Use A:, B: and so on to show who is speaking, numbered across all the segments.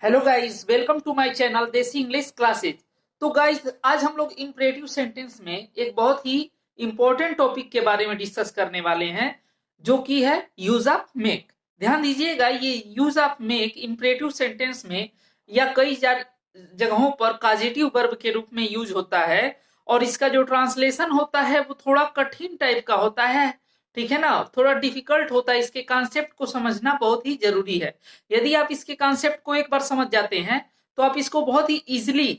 A: Hello guys, welcome to my channel Desi English classes. तो guys, आज हम लोग इंपरेटिव सेंटेंस में एक बहुत ही इंपॉर्टेंट टॉपिक के बारे में डिस्कस करने वाले हैं, जो कि है यूज ऑफ मेक। ध्यान दीजिएगा, ये use of make imperative sentence में या कई जगहों पर कॉजेटिव वर्ब के रूप में यूज होता है, और इसका जो ट्रांसलेशन होता है वो थोड़ा कठिन टाइप का होता है। ठीक है ना, थोड़ा डिफिकल्ट होता है। इसके कॉन्सेप्ट को समझना बहुत ही जरूरी है। यदि आप इसके कॉन्सेप्ट को एक बार समझ जाते हैं तो आप इसको बहुत ही इजिली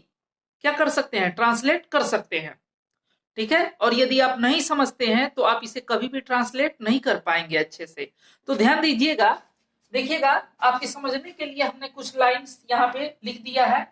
A: क्या कर सकते हैं, ट्रांसलेट कर सकते हैं। ठीक है, और यदि आप नहीं समझते हैं तो आप इसे कभी भी ट्रांसलेट नहीं कर पाएंगे अच्छे से। तो ध्यान दीजिएगा, देखिएगा, आपके समझने के लिए हमने कुछ लाइंस यहाँ पे लिख दिया है।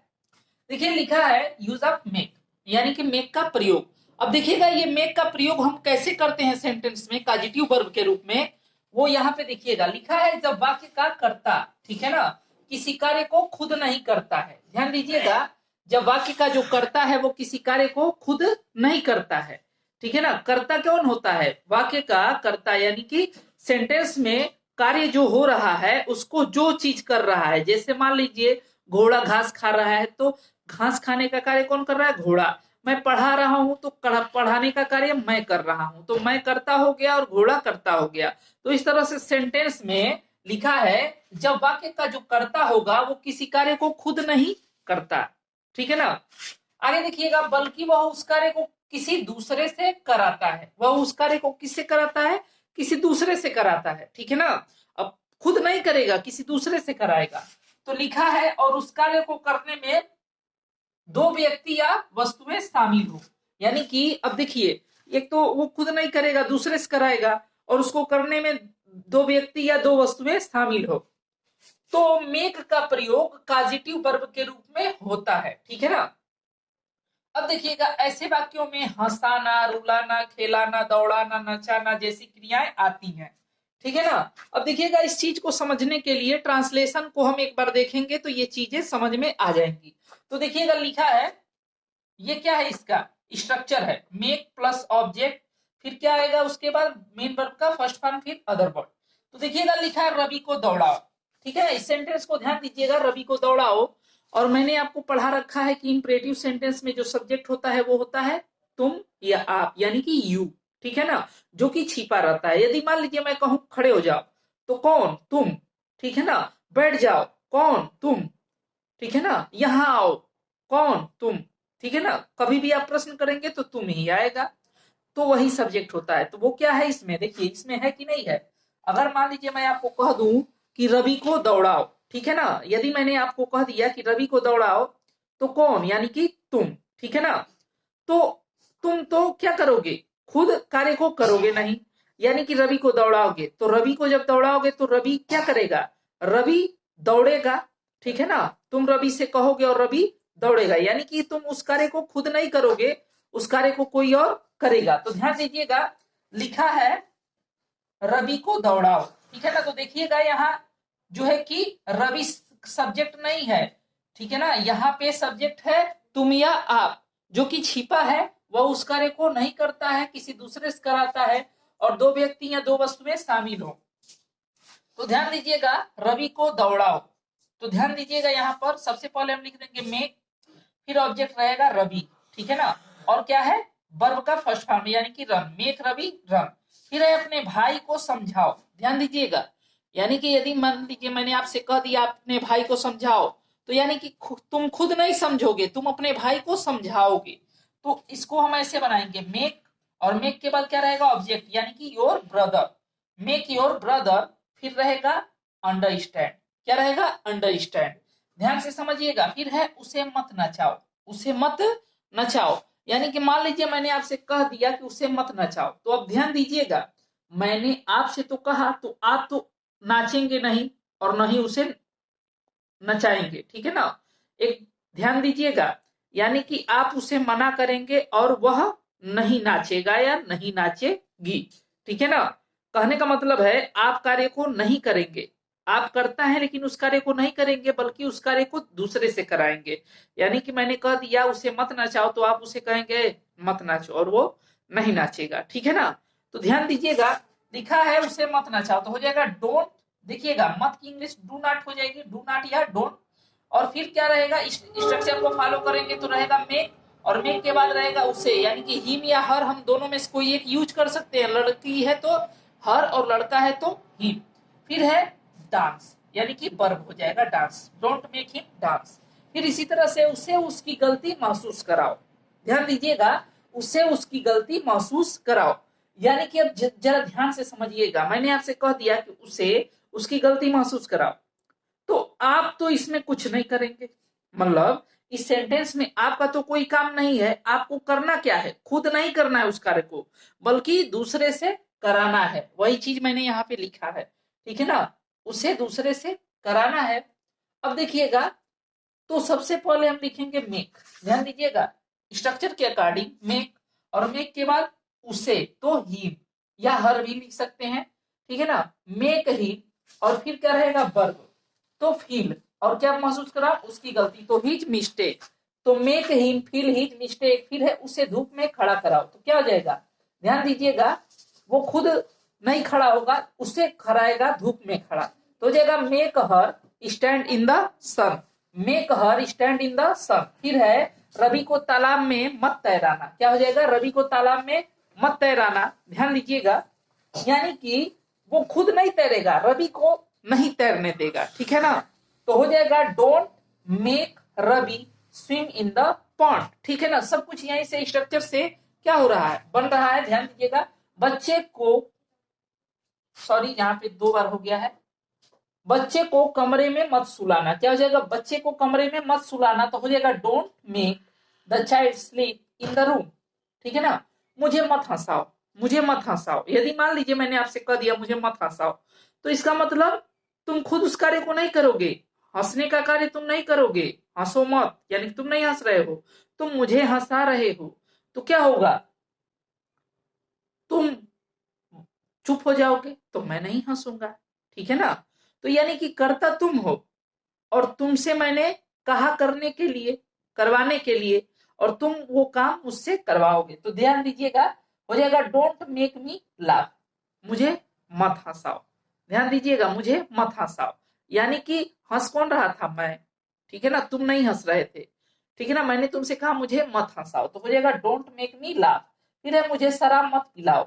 A: देखिए, लिखा है यूज ऑफ मेक, यानी कि मेक का प्रयोग। अब देखिएगा, ये मेक का प्रयोग हम कैसे करते हैं सेंटेंस में कॉजेटिव वर्ब के रूप में, वो यहाँ पे देखिएगा लिखा है, जब वाक्य का कर्ता, ठीक है ना, किसी कार्य को खुद नहीं करता है। ध्यान दीजिएगा, जब वाक्य का जो कर्ता है वो किसी कार्य को खुद नहीं करता है। ठीक है ना, कर्ता कौन होता है? वाक्य का कर्ता, यानी कि सेंटेंस में कार्य जो हो रहा है उसको जो चीज कर रहा है। जैसे मान लीजिए घोड़ा घास खा रहा है, तो घास खाने का कार्य कौन कर रहा है? घोड़ा। मैं पढ़ा रहा हूं तो पढ़ाने का कार्य मैं कर रहा हूं, तो मैं करता हो गया और घोड़ा करता हो गया। तो इस तरह से सेंटेंस में लिखा है, जब वाक्य का जो कर्ता होगा वो किसी कार्य को खुद नहीं करता। ठीक है ना, आगे देखिएगा, बल्कि वह उस कार्य को किसी दूसरे से कराता है। वह उस कार्य को किससे कराता है? किसी दूसरे से कराता है। ठीक है ना, अब खुद नहीं करेगा, किसी दूसरे से कराएगा। तो लिखा है, और उस कार्य को करने में दो व्यक्ति या वस्तुएं शामिल हो। यानी कि अब देखिए, एक तो वो खुद नहीं करेगा, दूसरे से कराएगा, और उसको करने में दो व्यक्ति या दो वस्तुएं शामिल हो। तो मेक का प्रयोग कॉजेटिव वर्ब के रूप में होता है। ठीक है ना, अब देखिएगा, ऐसे वाक्यों में हंसाना, रुलाना, खेलाना, दौड़ाना, नचाना जैसी क्रियाएं आती हैं। ठीक है ना, अब देखिएगा, इस चीज को समझने के लिए ट्रांसलेशन को हम एक बार देखेंगे तो ये चीजें समझ में आ जाएंगी। तो देखिएगा, लिखा है, ये क्या है, इसका स्ट्रक्चर है मेक प्लस ऑब्जेक्ट, फिर क्या आएगा उसके बाद मेन वर्ब का फर्स्ट फॉर्म, फिर अदर वर्ब। तो देखिएगा, लिखा है रवि को दौड़ाओ। ठीक है, इस सेंटेंस को ध्यान दीजिएगा, रवि को दौड़ाओ। और मैंने आपको पढ़ा रखा है कि इंपरेटिव सेंटेंस में जो सब्जेक्ट होता है वो होता है तुम या आप, यानी कि यू। ठीक है ना, जो कि छिपा रहता है। यदि मान लीजिए मैं कहूं खड़े हो जाओ, तो कौन? तुम। ठीक है ना, बैठ जाओ, कौन? तुम। ठीक है ना, यहां आओ, कौन? तुम। ठीक है ना, कभी भी आप प्रश्न करेंगे तो तुम ही आएगा, तो वही सब्जेक्ट होता है। तो वो क्या है इसमें, देखिए इसमें है कि नहीं है। अगर मान लीजिए मैं आपको कह दूं कि रवि को दौड़ाओ, ठीक है ना, यदि मैंने आपको कह दिया कि रवि को दौड़ाओ, तो कौन, यानी कि तुम। ठीक है ना, तो तुम तो क्या करोगे? खुद कार्य को करोगे नहीं, यानी कि रवि को दौड़ाओगे। तो रवि को जब दौड़ाओगे तो रवि क्या करेगा? रवि दौड़ेगा। ठीक है ना, तुम रवि से कहोगे और रवि दौड़ेगा, यानी कि तुम उस कार्य को खुद नहीं करोगे, उस कार्य को कोई और करेगा। तो ध्यान दीजिएगा, लिखा है रवि को दौड़ाओ। ठीक है ना, तो देखिएगा यहाँ जो है कि रवि सब्जेक्ट नहीं है। ठीक है ना, यहाँ पे सब्जेक्ट है तुम या आप, जो कि छिपा है। वह उस कार्य को नहीं करता है, किसी दूसरे से कराता है, और दो व्यक्ति या दो वस्तुएं शामिल हो। तो ध्यान दीजिएगा, रवि को दौड़ाओ। तो ध्यान दीजिएगा, यहाँ पर सबसे पहले हम लिख देंगे मेक, फिर ऑब्जेक्ट रहेगा रवि। ठीक है ना, और क्या है? वर्ब का फर्स्ट फॉर्म, यानी कि रन, मेक रवि रन। फिर है अपने भाई को समझाओ। ध्यान दीजिएगा, यानी कि यदि मान लीजिए मैंने आपसे कह दिया अपने भाई को समझाओ, तो यानी कि तुम खुद नहीं समझोगे, तुम अपने भाई को समझाओगे। तो इसको हम ऐसे बनाएंगे मेक, और मेक के बाद क्या रहेगा? ऑब्जेक्ट, यानी कि your brother, make your brother. फिर रहेगा अंडरस्टैंड, क्या रहेगा? अंडरस्टैंड। ध्यान से समझिएगा, फिर है उसे मत नचाओ। उसे मत नचाओ, यानी कि मान लीजिए मैंने आपसे कह दिया कि उसे मत नचाओ, तो अब ध्यान दीजिएगा, मैंने आपसे तो कहा, तो आप तो नाचेंगे नहीं और न ही उसे नचाएंगे। ठीक है ना, एक ध्यान दीजिएगा, यानी कि आप उसे मना करेंगे और वह नहीं नाचेगा या नहीं नाचेगी। ठीक है ना, कहने का मतलब है आप कार्य को नहीं करेंगे, आप करता है लेकिन उस कार्य को नहीं करेंगे, बल्कि उस कार्य को दूसरे से कराएंगे। यानी कि मैंने कह दिया उसे मत नाचाओ, तो आप उसे कहेंगे मत नाचो, और वो नहीं नाचेगा। ठीक है ना, तो ध्यान दीजिएगा, लिखा है उसे मत नचाओ, तो हो जाएगा डोंट। देखिएगा, मत की इंग्लिश डू नॉट हो जाएगी, डू नॉट या डोंट। और फिर क्या रहेगा, स्ट्रक्चर को फॉलो करेंगे तो रहेगा मेक, और मेक के बाद रहेगा उसे, यानी कि हिम या हर, हम दोनों में से कोई एक यूज कर सकते हैं। लड़की है तो हर और लड़का है तो हिम। फिर है डांस, यानी कि वर्ब हो जाएगा dance, don't make him dance. फिर इसी तरह से उसे उसकी गलती महसूस कराओ, ध्यान दीजिएगा, उसे उसकी गलती महसूस कराओ, यानी कि अब जरा ध्यान से समझिएगा, मैंने आपसे कह दिया कि उसे उसकी गलती महसूस कराओ, तो आप तो इसमें कुछ नहीं करेंगे, मतलब इस सेंटेंस में आपका तो कोई काम नहीं है। आपको करना क्या है, खुद नहीं करना है उस कार्य को, बल्कि दूसरे से कराना है। वही चीज मैंने यहाँ पे लिखा है, ठीक है ना, उसे दूसरे से कराना है। अब देखिएगा, तो सबसे पहले हम लिखेंगे मेक, ध्यान दीजिएगा, स्ट्रक्चर के अकॉर्डिंग मेक, और मेक के बाद उसे तो हिम या हर भी लिख सकते हैं, ठीक है ना, मेक हिम, और फिर क्या रहेगा वर्ब, तो फील, और क्या महसूस करा, उसकी गलती, तो हिज मिस्टेक, तो make him feel his mistake. फिर है उसे धूप में खड़ा कराओ, तो क्या हो जाएगा, ध्यान दीजिएगा, वो खुद नहीं खड़ा होगा, उसे खड़ाएगा धूप में खड़ा, तो हो जाएगा make her stand in the sun, make her stand in the sun. फिर है रवि को तालाब में मत तैराना, क्या हो जाएगा, रवि को तालाब में मत तैराना, ध्यान दीजिएगा, यानी कि वो खुद नहीं तैरेगा, रवि को नहीं तैरने देगा, ठीक है ना, तो हो जाएगा don't make Ravi swim in the pond, ठीक है ना। सब कुछ यहीं से स्ट्रक्चर से क्या हो रहा है, बन रहा है, ध्यान दीजिएगा, बच्चे को, सॉरी यहाँ पे 2 बार हो गया है, बच्चे को कमरे में मत सुलाना, क्या हो जाएगा, बच्चे को कमरे में मत सुलाना, तो हो जाएगा don't make the child sleep in the room, ठीक है ना। मुझे मत हंसाओ, मुझे मत हंसाओ, यदि मान लीजिए मैंने आपसे कह दिया मुझे मत हंसाओ, तो इसका मतलब तुम खुद उस कार्य को नहीं करोगे, हंसने का कार्य तुम नहीं करोगे, हंसो मत, यानी तुम नहीं हंस रहे हो, तुम मुझे हंसा रहे हो, तो क्या होगा, तुम चुप हो जाओगे तो मैं नहीं हंसूंगा, ठीक है ना। तो यानी कि करता तुम हो, और तुमसे मैंने कहा करने के लिए, करवाने के लिए, और तुम वो काम मुझसे करवाओगे, तो ध्यान दीजिएगा, हो जाएगा डोंट मेक मी लाफ, मुझे मत हंसाओ, ध्यान दीजिएगा, मुझे मत हंसाओ, यानी कि हंस कौन रहा था, मैं, ठीक है ना, तुम नहीं हंस रहे थे, ठीक है ना, मैंने तुमसे कहा मुझे मत हंसाओ, तो हो जाएगा डोंट मेक मी लाफ। फिर है मुझे शराब मत पिलाओ,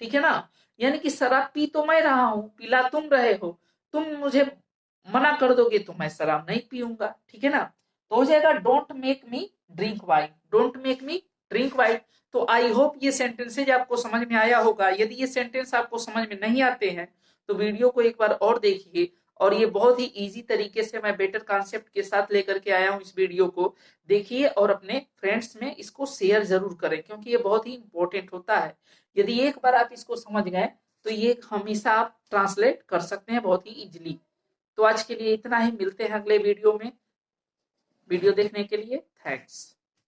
A: ठीक है ना, यानी कि शराब पी तो मैं रहा हूं, पिला तुम रहे हो, तुम मुझे मना कर दोगे तो मैं शराब नहीं पीऊंगा, ठीक है ना, तो हो जाएगा don't make me drink wine, don't make me drink wine. तो आई होप ये सेंटेंसेज आपको समझ में आया होगा। यदि ये सेंटेंस आपको समझ में नहीं आते हैं तो वीडियो को एक बार और देखिए, और ये बहुत ही इजी तरीके से मैं बेटर कॉन्सेप्ट के साथ लेकर के आया हूँ, इस वीडियो को देखिए और अपने फ्रेंड्स में इसको शेयर जरूर करें, क्योंकि ये बहुत ही इंपॉर्टेंट होता है। यदि एक बार आप इसको समझ गए तो ये हमेशा आप ट्रांसलेट कर सकते हैं बहुत ही इजिली। तो आज के लिए इतना ही, मिलते हैं अगले वीडियो में। वीडियो देखने के लिए थैंक्स।